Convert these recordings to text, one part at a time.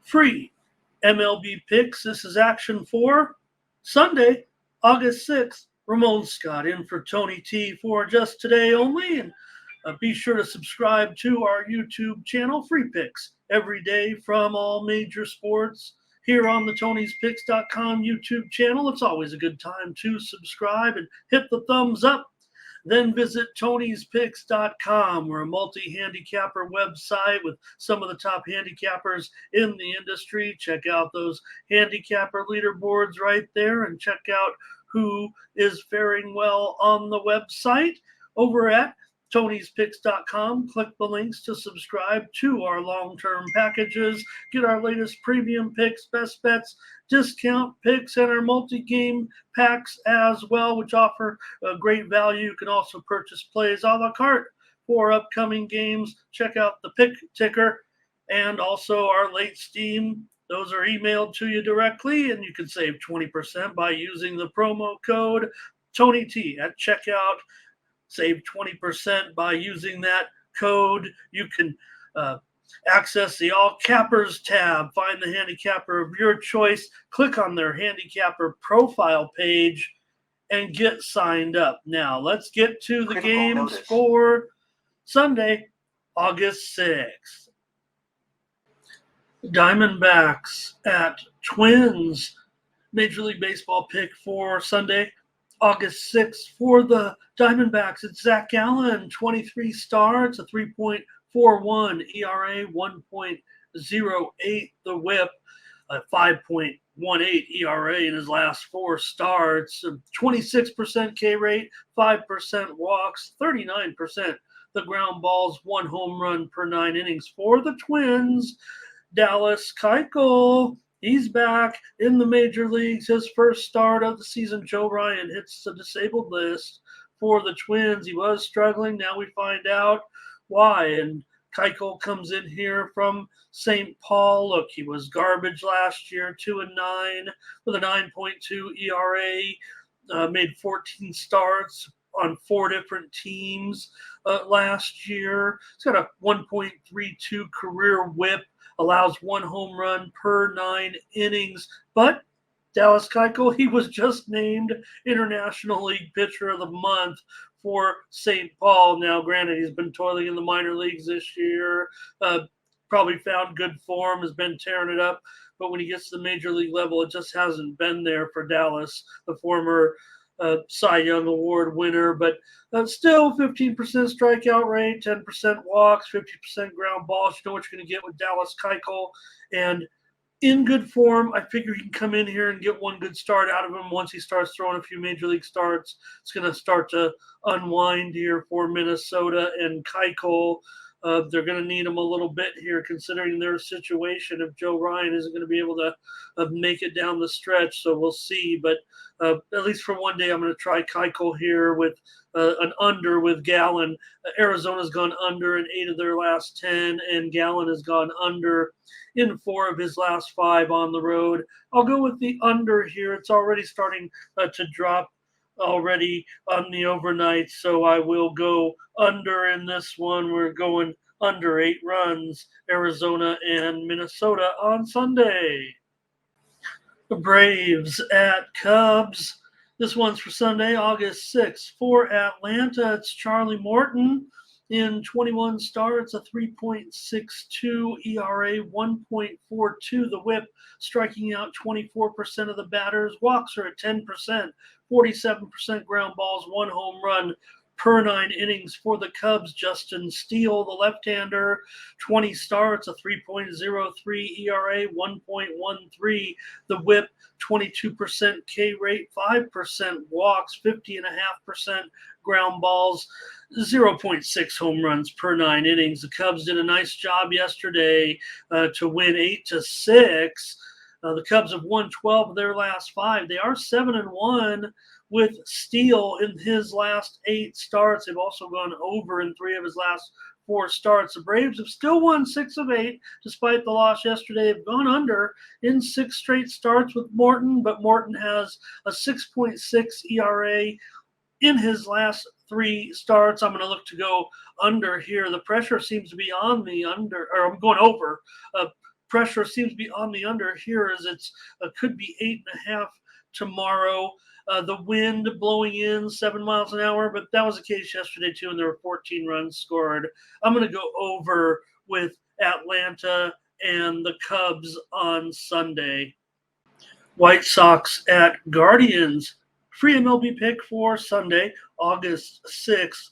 free MLB picks. This is action for Sunday, August 6th. Ramon Scott in for Tony T for just today only. And be sure to subscribe to our YouTube channel, Free Picks, every day from all major sports here on the Tony'sPicks.com YouTube channel. It's always a good time to subscribe and hit the thumbs up. Then visit Tony'sPicks.com. We're a multi-handicapper website with some of the top handicappers in the industry. Check out those handicapper leaderboards right there and check out who is faring well on the website. Over at Tony'sPicks.com, click the links to subscribe to our long-term packages, get our latest premium picks, best bets, discount picks, and our multi-game packs as well, which offer great value. You can also purchase plays a la carte for upcoming games. Check out the pick ticker and also our late steam. Those are emailed to you directly, and you can save 20% by using the promo code TonyT at checkout. Save 20% by using that code. You can access the All Cappers tab, find the handicapper of your choice, click on their handicapper profile page, and get signed up. Now, let's get to the games for Sunday, August 6th. Diamondbacks at Twins. Major League Baseball pick for Sunday, August 6th. For the Diamondbacks, it's Zach Gallen, 23 starts, a 3.41 ERA, 1.08 the whip, a 5.18 ERA in his last 4 starts, 26% K rate, 5% walks, 39% the ground balls, 1 home run per 9 innings. For the Twins, Dallas Keuchel, he's back in the major leagues. His first start of the season. Joe Ryan hits the disabled list for the Twins. He was struggling. Now we find out why. And Keuchel comes in here from St. Paul. Look, he was garbage last year, 2-9 with a 9.2 ERA. Made 14 starts on 4 different teams last year. He's got a 1.32 career whip. Allows 1 home run per 9 innings. But Dallas Keuchel, he was just named International League Pitcher of the Month for St. Paul. Now, granted, he's been toiling in the minor leagues this year. Probably found good form, has been tearing it up. But when he gets to the major league level, it just hasn't been there for Dallas, the former Cy Young Award winner, but still 15% strikeout rate, 10% walks, 50% ground balls. You know what you're going to get with Dallas Keuchel. And in good form, I figure he can come in here and get one good start out of him. Once he starts throwing a few major league starts, it's going to start to unwind here for Minnesota and Keuchel. They're going to need him a little bit here, considering their situation. If Joe Ryan isn't going to be able to make it down the stretch, so we'll see. But at least for one day, I'm going to try Keuchel here with an under with Gallen. Arizona's gone under in 8 of their last 10, and Gallen has gone under in 4 of his last 5 on the road. I'll go with the under here. It's already starting to drop already on the overnight, so I will go under in this one. We're going under 8 runs, Arizona and Minnesota on Sunday. The Braves at Cubs. This one's for Sunday, August 6th. For Atlanta, it's Charlie Morton in 21 starts, a 3.62 ERA, 1.42 the whip, striking out 24% of the batters. Walks are at 10%, 47% ground balls, 1 home run per 9 innings. For the Cubs, Justin Steele, the left-hander, 20 starts, a 3.03 ERA, 1.13 the whip, 22% K rate, 5% walks, 50.5% ground balls, 0.6 home runs per 9 innings. The Cubs did a nice job yesterday to win 8-6. The Cubs have won 12 of their last 5. They are 7-1 with Steele in his last 8 starts. They've also gone over in 3 of his last 4 starts. The Braves have still won 6 of 8 despite the loss yesterday. They've gone under in 6 straight starts with Morton, but Morton has a 6.6 ERA in his last 3 starts. I'm going to look to go under here. The pressure seems to be on the under, or I'm going over. pressure seems to be on the under here as it's could be 8.5 tomorrow. The wind blowing in 7 miles an hour, but that was the case yesterday too, and there were 14 runs scored. I'm going to go over with Atlanta and the Cubs on Sunday. White Sox at Guardians. Free MLB pick for Sunday, August 6th.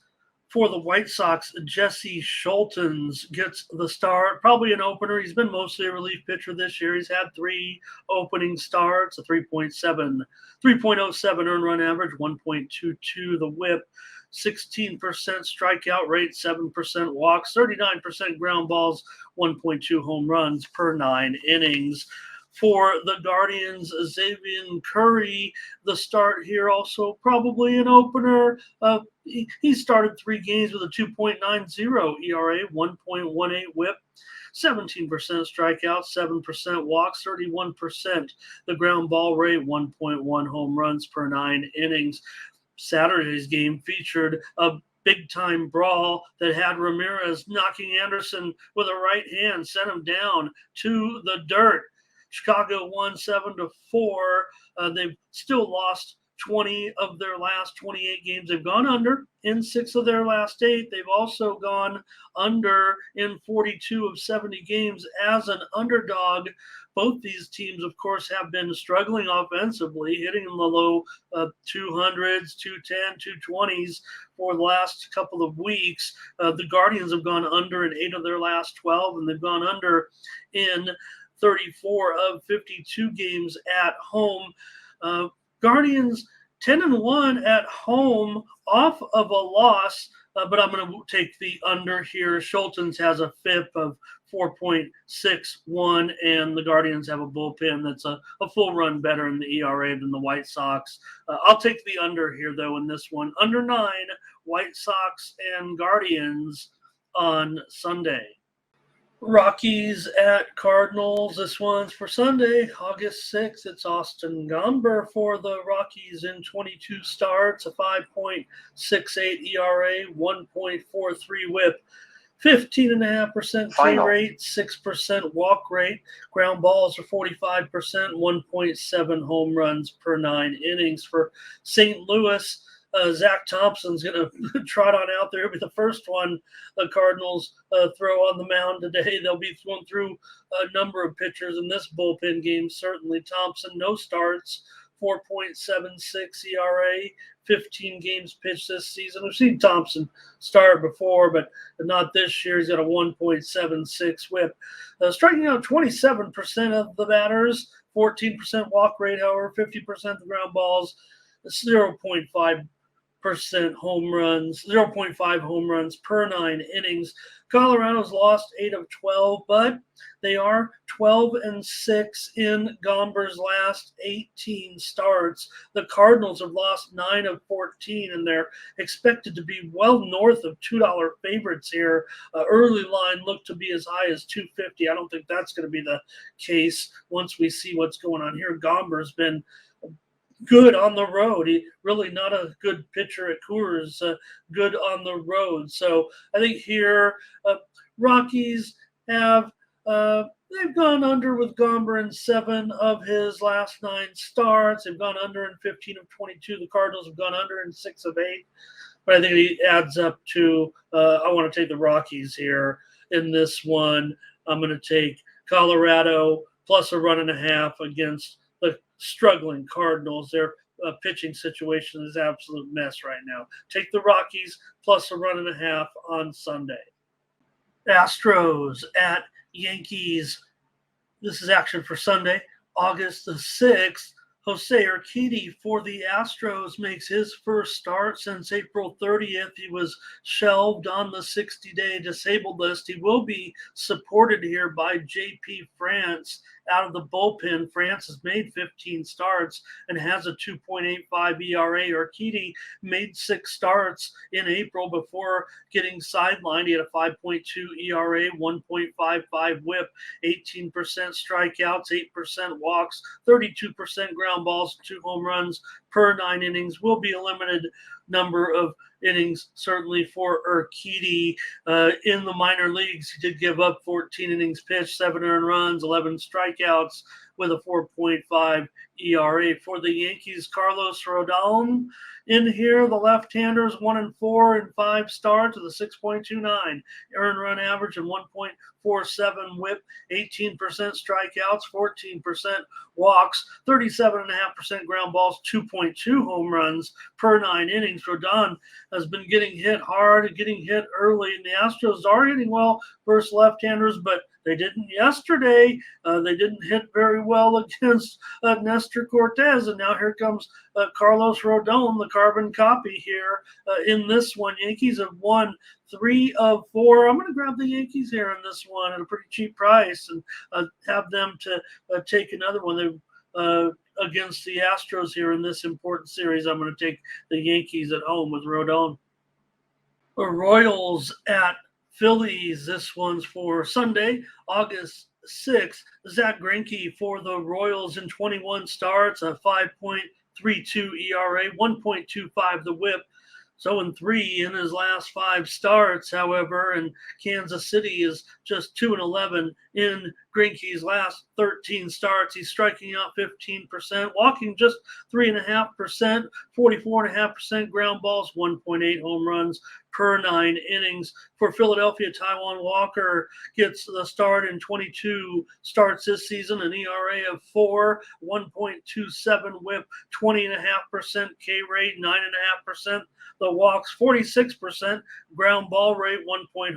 For the White Sox, Jesse Scholtens gets the start. Probably an opener. He's been mostly a relief pitcher this year. He's had 3 opening starts, a 3.07 earned run average, 1.22 the whip, 16% strikeout rate, 7% walks, 39% ground balls, 1.2 home runs per 9 innings. For the Guardians, Xavier Curry, the start here also probably an opener. He started 3 games with a 2.90 ERA, 1.18 whip, 17% strikeouts, 7% walks, 31% the ground ball rate, 1.1 home runs per 9 innings. Saturday's game featured a big-time brawl that had Ramirez knocking Anderson with a right hand, sent him down to the dirt. Chicago won 7-4. They've still lost 20 of their last 28 games. They've gone under in 6 of their last 8. They've also gone under in 42 of 70 games as an underdog. Both these teams, of course, have been struggling offensively, hitting in the low 200s, 210, 220s for the last couple of weeks. The Guardians have gone under in 8 of their last 12, and they've gone under in 34 of 52 games at home. Guardians 10-1 at home off of a loss, but I'm going to take the under here. Scholtens has a FIP of 4.61, and the Guardians have a bullpen that's a full run better in the ERA than the White Sox. I'll take the under here, though, in this one. Under 9, White Sox and Guardians on Sunday. Rockies at Cardinals. This one's for Sunday, August 6th. It's Austin Gomber for the Rockies in 22 starts, a 5.68 ERA, 1.43 whip, 15.5% K rate, 6% walk rate. Ground balls are 45%, 1.7 home runs per 9 innings. For St. Louis, Zach Thompson's going to trot on out there. He'll be the first one the Cardinals throw on the mound today. They'll be going through a number of pitchers in this bullpen game. Certainly Thompson, no starts, 4.76 ERA, 15 games pitched this season. We've seen Thompson start before, but not this year. He's got a 1.76 whip. Striking out 27% of the batters, 14% walk rate, however, 50% the ground balls, 0.5 home runs, 0.5 home runs per 9 innings. Colorado's lost 8 of 12, but they are 12-6 in Gomber's last 18 starts. The Cardinals have lost 9 of 14, and they're expected to be well north of $2 favorites here. Early line looked to be as high as $2.50. I don't think that's going to be the case once we see what's going on here. Gomber's been good on the road. He really not a good pitcher at Coors, good on the road. So I think here Rockies have they've gone under with Gomber in 7 of his last 9 starts. They've gone under in 15 of 22. The Cardinals have gone under in 6 of 8. But I think it adds up to I want to take the Rockies here in this one. I'm going to take Colorado plus a 1.5 against the struggling Cardinals. Their pitching situation is an absolute mess right now. Take the Rockies plus a 1.5 on Sunday. Astros at Yankees. This is action for Sunday, August the 6th. Jose Urquidy for the Astros makes his first start since April 30th. He was shelved on the 60-day disabled list. He will be supported here by J.P. France out of the bullpen. France has made 15 starts and has a 2.85 ERA. Urquidy made 6 starts in April before getting sidelined. He had a 5.2 ERA, 1.55 whip, 18% strikeouts, 8% walks, 32% ground balls, 2 home runs per 9 innings. Will be limited number of innings, certainly for Urquidy. In the minor leagues, he did give up 14 innings pitched, 7 earned runs, 11 strikeouts with a 4.5 ERA. For the Yankees, Carlos Rodon in here, the left-handers 1-4 in 5 starts with a 6.29 earned run average and 1.47 whip, 18% strikeouts, 14% walks, 37.5% ground balls, 2.2 home runs per 9 innings. Rodon has been getting hit hard, getting hit early, and the Astros are hitting well versus left-handers, but they didn't yesterday. They didn't hit very well against Nestor Cortez, and now here comes Carlos Rodon, the carbon copy here in this one. Yankees have won 3 of 4. I'm going to grab the Yankees here in this one at a pretty cheap price and have them to take another one. Against the Astros here in this important series. I'm going to take the Yankees at home with Rodon. The Royals at Phillies. This one's for Sunday, August 6th. Zach Greinke for the Royals in 21 starts, a 5.32 ERA, 1.25 the whip. So in 3 in his last 5 starts, however, and Kansas City is just 2-11 in Greinke's last 13 starts. He's striking out 15%, walking just 3.5%, 44.5% ground balls, 1.8 home runs per 9 innings. For Philadelphia, Taijuan Walker gets the start in 22 starts this season, an ERA of 4, 1.27 whip, 20.5% K rate, 9.5%. The walks, 46%, ground ball rate, 1.1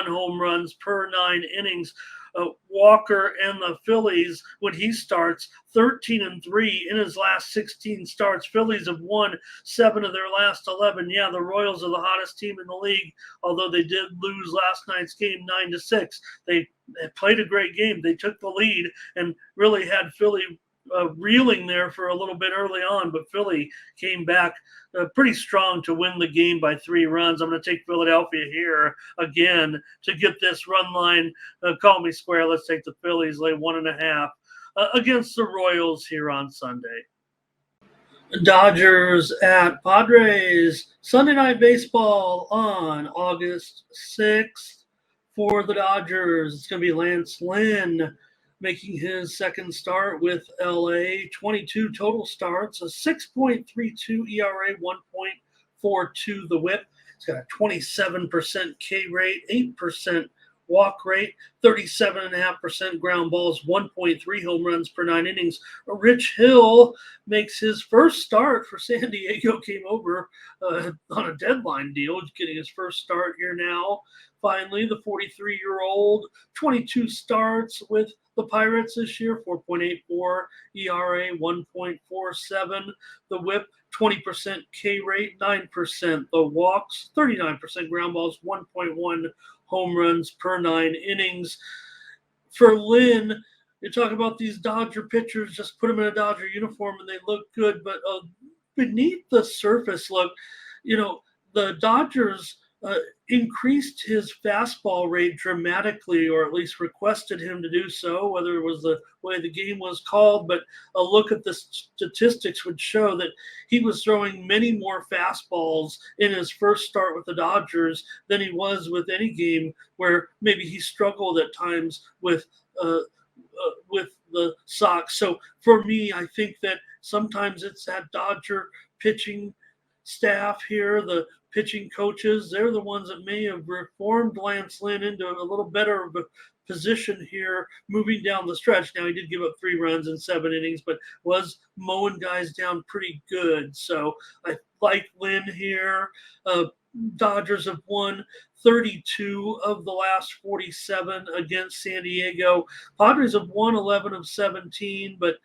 home runs per 9 innings. Walker and the Phillies, when he starts, 13-3 in his last 16 starts. Phillies have won 7 of their last 11. Yeah, the Royals are the hottest team in the league, although they did lose last night's game 9-6. They played a great game. They took the lead and really had Philly reeling there for a little bit early on, but Philly came back pretty strong to win the game by 3 runs. I'm going to take Philadelphia here again to get this run line. Call me square. Let's take the Phillies, lay 1.5 against the Royals here on Sunday. Dodgers at Padres, Sunday Night Baseball on August 6th. For the Dodgers, it's going to be Lance Lynn making his second start with LA. 22 total starts, a 6.32 ERA, 1.42 the whip. He's got a 27% K rate, 8% walk rate, 37.5% ground balls, 1.3 home runs per 9 innings. Rich Hill makes his first start for San Diego, came over on a deadline deal, getting his first start here now. Finally, the 43-year-old, 22 starts with the Pirates this year, 4.84 ERA, 1.47 the whip, 20% K rate, 9% the walks, 39% ground balls, 1.1 home runs per 9 innings. For Lynn, you talk about these Dodger pitchers, just put them in a Dodger uniform and they look good, but beneath the surface, look, the Dodgers increased his fastball rate dramatically, or at least requested him to do so, whether it was the way the game was called. But a look at the statistics would show that he was throwing many more fastballs in his first start with the Dodgers than he was with any game where maybe he struggled at times with the Sox. So for me, I think that sometimes it's that Dodger pitching staff here, the pitching coaches, they're the ones that may have reformed Lance Lynn into a little better of a position here moving down the stretch. Now, he did give up 3 runs in 7 innings, but was mowing guys down pretty good. So I like Lynn here. Dodgers have won 32 of the last 47 against San Diego. Padres have won 11 of 17, but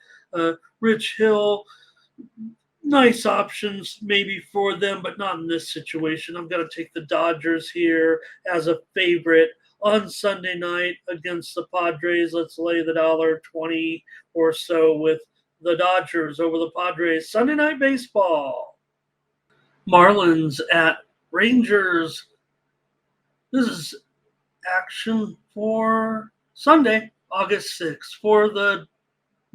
Rich Hill, nice options maybe for them, but not in this situation. I'm going to take the Dodgers here as a favorite on Sunday night against the Padres. Let's lay the $1.20 or so with the Dodgers over the Padres. Sunday Night Baseball. Marlins at Rangers. This is action for Sunday, August 6th. For the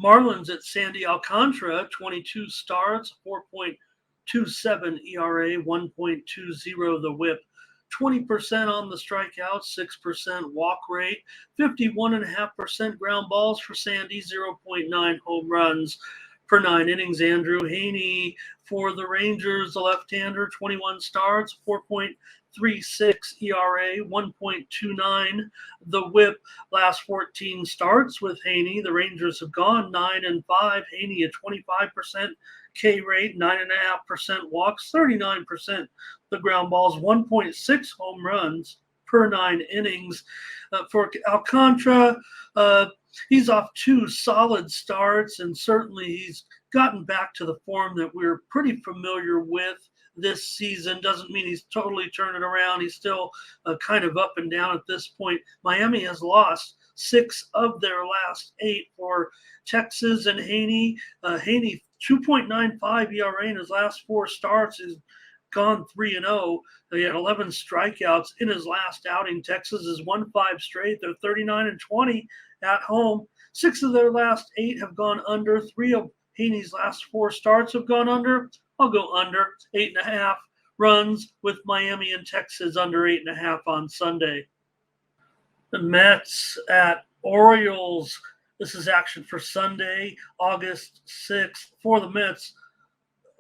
Marlins, at Sandy Alcantara, 22 starts, 4.27 ERA, 1.20 the whip. 20% on the strikeouts, 6% walk rate, 51.5% ground balls for Sandy, 0.9 home runs per 9 innings. Andrew Heaney for the Rangers, the left-hander, 21 starts, 4.36 ERA, 1.29 the whip. Last 14 starts with Heaney. The Rangers have gone 9-5. Heaney a 25% K rate, 9.5% walks, 39% the ground balls, 1.6 home runs per 9 innings. For Alcantara, he's off 2 solid starts, and certainly he's gotten back to the form that we're pretty familiar with this season. Doesn't mean he's totally turning around. He's still kind of up and down at this point. Miami has lost 6 of their last 8 for Texas and Heaney. Heaney, 2.95 ERA in his last 4 starts, is gone 3-0. He had 11 strikeouts in his last outing. Texas has won 5 straight. They're 39-20 at home. 6 of their last 8 have gone under. 3 of Heaney's last 4 starts have gone under. I'll go under 8.5 runs with Miami and Texas under 8.5 on Sunday. The Mets at Orioles. This is action for Sunday, August 6th. For the Mets,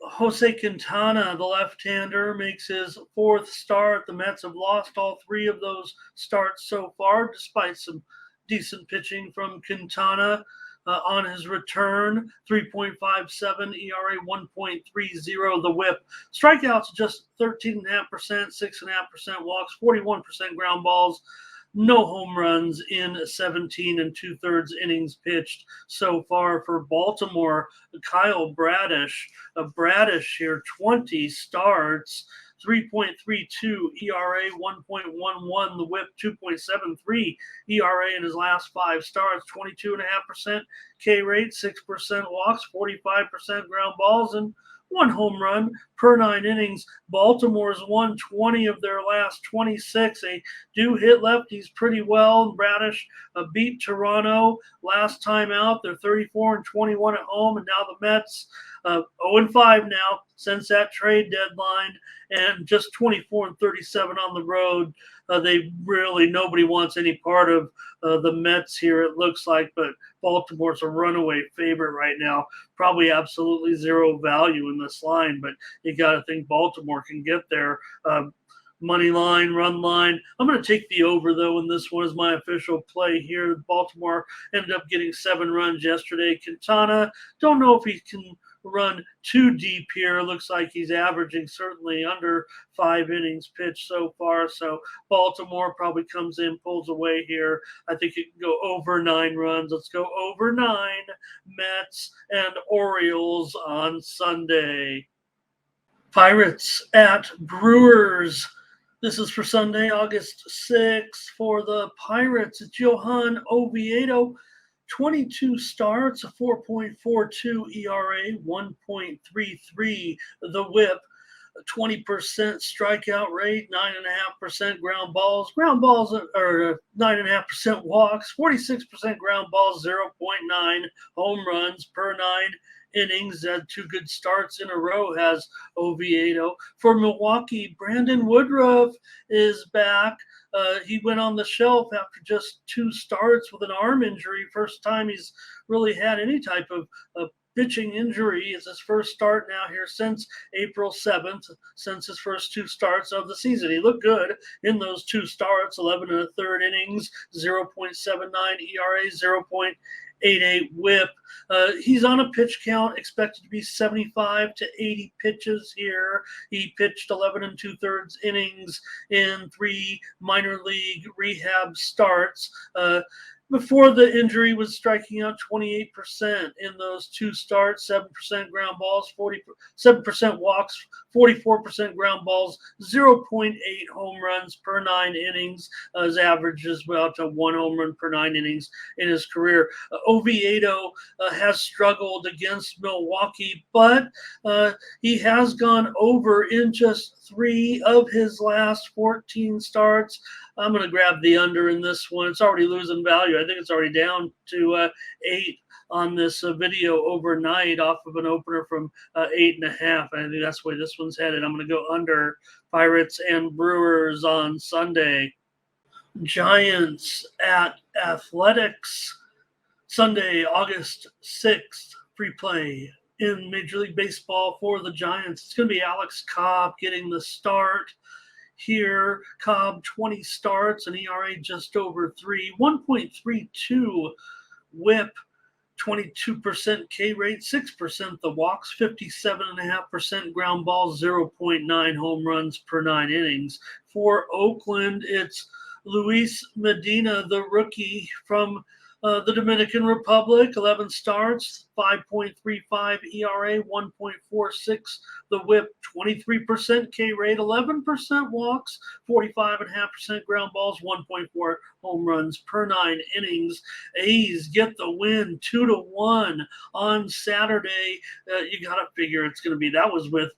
Jose Quintana, the left-hander, makes his 4th start. The Mets have lost all 3 of those starts so far, despite some decent pitching from Quintana. On his return, 3.57 ERA, 1.30 the whip. Strikeouts just 13.5%, 6.5% walks, 41% ground balls. No home runs in 17 2/3 innings pitched so far for Baltimore. Kyle Bradish, here, 20 starts, 3.32 ERA, 1.11 the whip, 2.73 ERA in his last 5 starts, 22.5% K rate, 6% walks, 45% ground balls, and 1 home run per 9 innings. Baltimore's won 20 of their last 26. They do hit lefties pretty well. Bradish beat Toronto last time out. They're 34-21 at home, and now the Mets 0-5 now since that trade deadline, and just 24-37 on the road. Nobody wants any part of the Mets here, it looks like, but Baltimore's a runaway favorite right now. Probably absolutely zero value in this line, but you got to think Baltimore can get there. Money line, run line. I'm going to take the over, though, and this one is my official play here. Baltimore ended up getting 7 runs yesterday. Quintana, don't know if he can run too deep here. Looks like he's averaging certainly under 5 innings pitched so far. So Baltimore probably comes in, pulls away here. I think it can go over 9 runs. Let's go over 9. Mets and Orioles on Sunday. Pirates at Brewers. This is for Sunday, August 6th. For the Pirates, it's Johan Oviedo. 22 starts, a 4.42 ERA, 1.33 the whip, a 20% strikeout rate, 9.5% ground balls are 9.5% walks, 46% ground balls, 0.9 home runs per 9 innings. Had 2 good starts in a row, has Oviedo. For Milwaukee, Brandon Woodruff is back. He went on the shelf after just 2 starts with an arm injury. First time he's really had any type of pitching injury. It's his first start now here since April 7th, since his first 2 starts of the season. He looked good in those 2 starts, 11 1/3 innings, 0.79 ERA, 0.88 whip. He's on a pitch count, expected to be 75 to 80 pitches here. He pitched 11 2/3 innings in 3 minor league rehab starts. Before the injury, was striking out 28% in those 2 starts, 7% ground balls, 47% walks, 44% ground balls, 0.8 home runs per 9 innings. His average is about to 1 home run per 9 innings in his career. Oviedo has struggled against Milwaukee, but he has gone over in just 3 of his last 14 starts. I'm going to grab the under in this one. It's already losing value. I think it's already down to 8 on this video overnight off of an opener from 8.5. I think that's the way this one's headed. I'm going to go under Pirates and Brewers on Sunday. Giants at Athletics, Sunday, August 6th, free play in Major League Baseball for the Giants. It's going to be Alex Cobb getting the start here. Cobb, 20 starts, an ERA just over 3, 1.32 whip, 22% K rate, 6% the walks, 57.5% ground balls, 0.9 home runs per 9 innings. For Oakland, it's Luis Medina, the rookie from the Dominican Republic, 11 starts, 5.35 ERA, 1.46 the whip, 23% K rate, 11% walks, 45.5% ground balls, 1.4 home runs per 9 innings. A's get the win 2-1 on Saturday. You got to figure it's going to be, that was with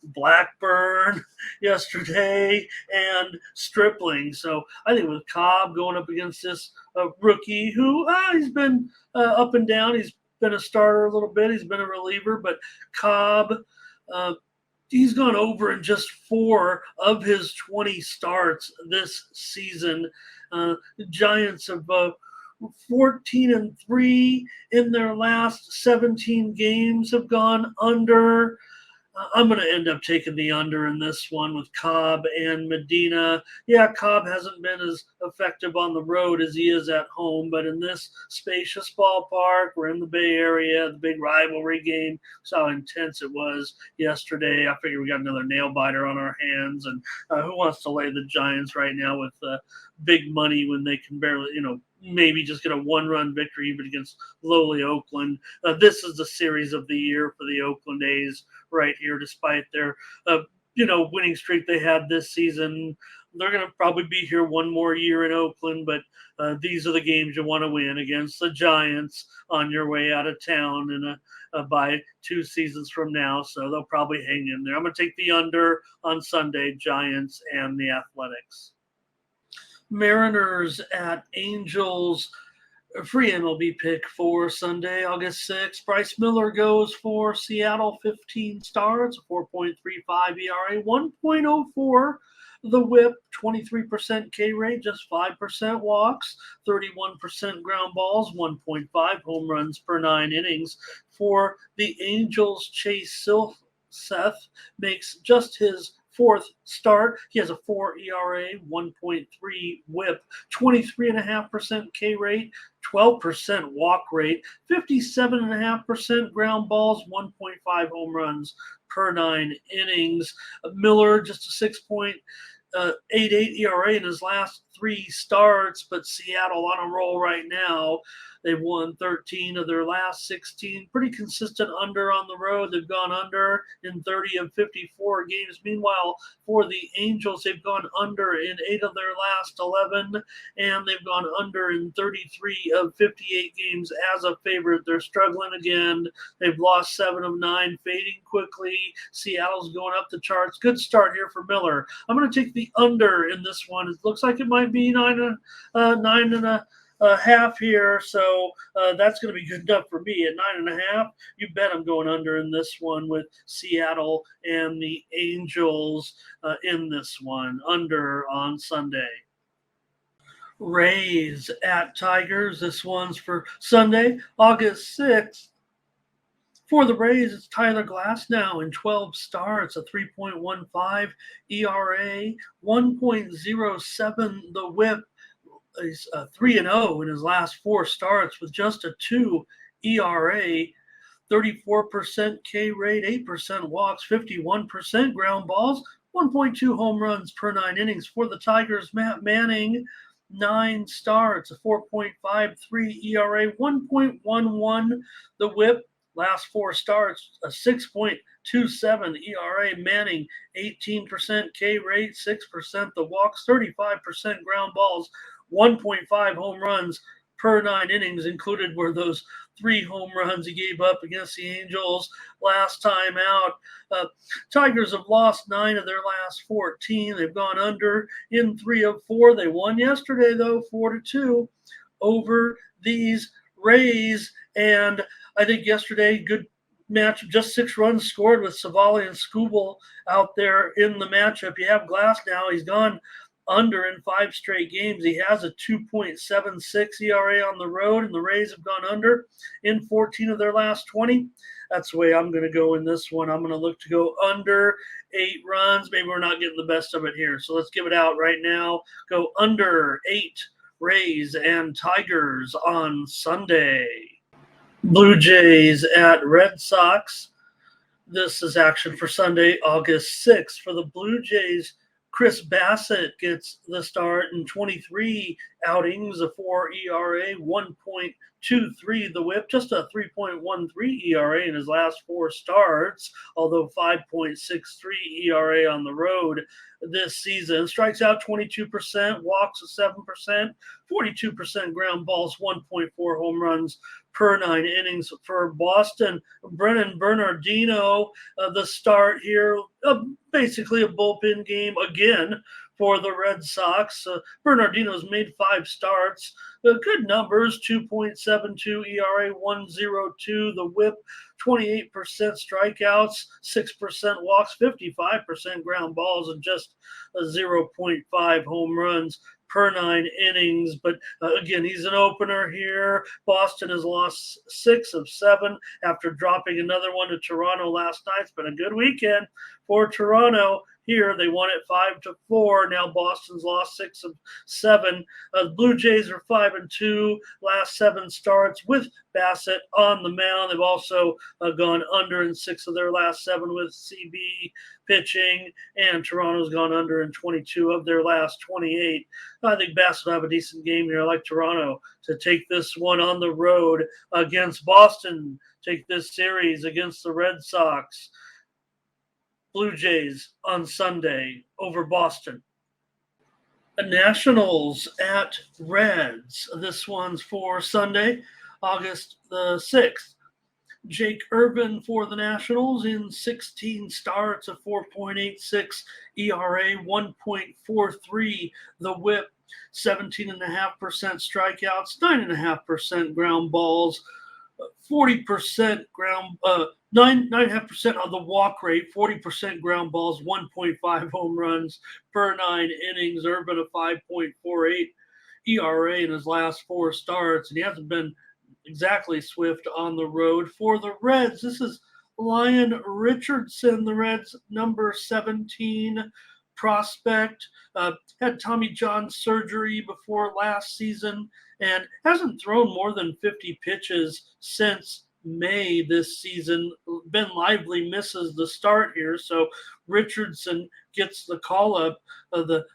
Blackburn yesterday and Stripling. So I think with Cobb going up against this rookie who he's been up and down. He's been a starter a little bit. He's been a reliever, but Cobb, he's gone over in just 4 of his 20 starts this season. The Giants have 14-3 in their last 17 games, have gone under. I'm going to end up taking the under in this one with Cobb and Medina. Yeah, Cobb hasn't been as effective on the road as he is at home, but in this spacious ballpark, we're in the Bay Area, the big rivalry game. Saw how intense it was yesterday. I figure we got another nail biter on our hands, and who wants to lay the Giants right now with big money when they can barely, maybe just get a 1-run victory even against lowly Oakland. This is the series of the year for the Oakland A's right here, despite their, winning streak they had this season. They're going to probably be here one more year in Oakland, but these are the games you want to win against the Giants on your way out of town by 2 seasons from now. So they'll probably hang in there. I'm going to take the under on Sunday, Giants and the Athletics. Mariners at Angels, a free MLB pick for Sunday, August 6th. Bryce Miller goes for Seattle, 15 starts, 4.35 ERA, 1.04 the whip, 23% K rate, just 5% walks, 31% ground balls, 1.5 home runs per 9 innings. For the Angels, Chase Seth makes just his 4th start. He has a 4 ERA, 1.3 whip, 23.5% K rate, 12% walk rate, 57.5% ground balls, 1.5 home runs per 9 innings. Miller just a 6.88 ERA in his last 3 starts, but Seattle on a roll right now. They've won 13 of their last 16. Pretty consistent under on the road. They've gone under in 30 of 54 games. Meanwhile, for the Angels, they've gone under in 8 of their last 11, and they've gone under in 33 of 58 games as a favorite. They're struggling again. They've lost 7 of 9, fading quickly. Seattle's going up the charts. Good start here for Miller. I'm going to take the under in this one. It looks like it might be 9.5 here, so that's going to be good enough for me at 9.5. You bet I'm going under in this one with Seattle and the Angels in this one, under on Sunday. Rays at Tigers. This one's for Sunday, August 6th. For the Rays, it's Tyler Glasnow in 12 starts, a 3.15 ERA, 1.07 the whip. He's 3-0 in his last 4 starts with just a 2 ERA, 34% K rate, 8% walks, 51% ground balls, 1.2 home runs per 9 innings. For the Tigers, Matt Manning, 9 starts, a 4.53 ERA, 1.11 the whip. Last 4 starts, a 6.27 ERA. Manning, 18% K rate, 6% the walks, 35% ground balls, 1.5 home runs per 9 innings, included were those 3 home runs he gave up against the Angels last time out. Tigers have lost 9 of their last 14. They've gone under in 3 of 4. They won yesterday, though, 4-2 over these Rays. And I think yesterday, good match, just 6 runs scored with Savali and Skubal out there in the matchup. You have Glass now. He's gone under in 5 straight games. He has a 2.76 ERA on the road, and the Rays have gone under in 14 of their last 20. That's the way I'm going to go in this one. I'm going to look to go under 8 runs. Maybe we're not getting the best of it here, so let's give it out right now. Go under 8 Rays and Tigers on Sunday. Blue Jays at Red Sox. This is action for Sunday, August 6th. For the Blue Jays, Chris Bassett gets the start in 23 outings, a 4 ERA, 1.23 the whip, just a 3.13 ERA in his last 4 starts, although 5.63 ERA on the road this season. Strikes out 22%, walks 7%, 42% ground balls, 1.4 home runs per 9 innings for Boston. Brennan Bernardino, the start here, basically a bullpen game again for the Red Sox. Bernardino's made 5 starts. Good numbers, 2.72 ERA, 1.02 the whip, 28% strikeouts, 6% walks, 55% ground balls, and just 0.5 home runs per 9 innings. But again, he's an opener here. Boston has lost 6 of 7 after dropping another one to Toronto last night. It's been a good weekend for Toronto. Here, they won it 5-4. Now Boston's lost 6 of 7. Blue Jays are 5-2 last 7 starts with Bassett on the mound. They've also gone under in 6 of their last 7 with CB pitching, and Toronto's gone under in 22 of their last 28. I think Bassett will have a decent game here. I like Toronto to take this one on the road against Boston, take this series against the Red Sox. Blue Jays on Sunday over Boston. The Nationals at Reds. This one's for Sunday, August the 6th. Jake Urban for the Nationals in 16 starts, a 4.86 ERA, 1.43 the whip, 17.5% strikeouts, 9.5% ground balls, 40% ground, 9.5% on the walk rate, 40% ground balls, 1.5 home runs per 9 innings. Urban a 5.48 ERA in his last 4 starts, and he hasn't been exactly swift on the road. For the Reds, this is Lyon Richardson, the Reds' number 17 prospect. Had Tommy John surgery before last season and hasn't thrown more than 50 pitches since May this season. Ben Lively misses the start here, so Richardson gets the call-up. The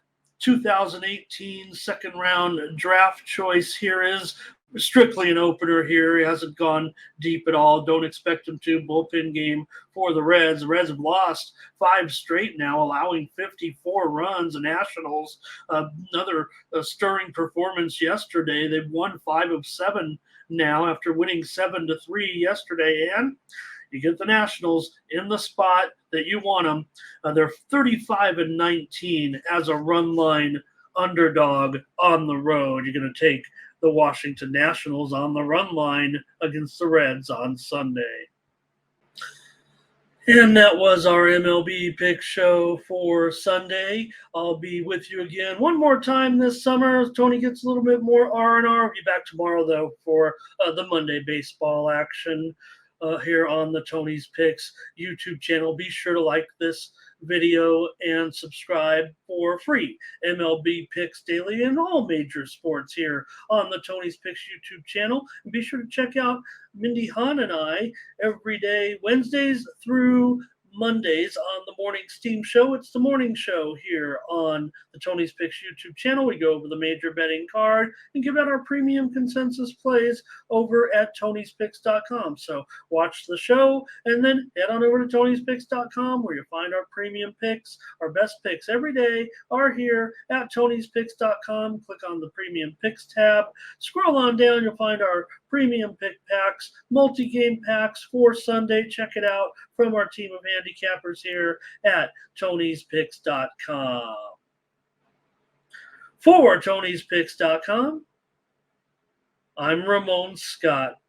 2018 second-round draft choice here is strictly an opener here. He hasn't gone deep at all. Don't expect him to. Bullpen game for the Reds. The Reds have lost 5 straight now, allowing 54 runs. The Nationals, another stirring performance yesterday. They've won 5 of 7 now after winning 7-3 yesterday. And you get the Nationals in the spot that you want them. They're 35-19 as a run line underdog on the road. You're going to take the Washington Nationals on the run line against the Reds on Sunday. And that was our MLB pick show for Sunday. I'll be with you again one more time this summer as Tony gets a little bit more R&R. I'll be back tomorrow, though, for the Monday baseball action here on the Tony's Picks YouTube channel. Be sure to like this video and subscribe for free. MLB Picks Daily and all major sports here on the Tony's Picks YouTube channel. And be sure to check out Mindy Hahn and I every day, Wednesdays through Mondays on the Morning Steam Show. It's the morning show here on the Tony's Picks YouTube channel. We go over the major betting card and give out our premium consensus plays over at Tony'sPicks.com. So watch the show and then head on over to Tony'sPicks.com where you'll find our premium picks. Our best picks every day are here at Tony'sPicks.com. Click on the Premium Picks tab. Scroll on down, you'll find our premium pick packs, multi-game packs for Sunday. Check it out from our team of handicappers here at Tony'sPicks.com. For Tony'sPicks.com, I'm Ramon Scott.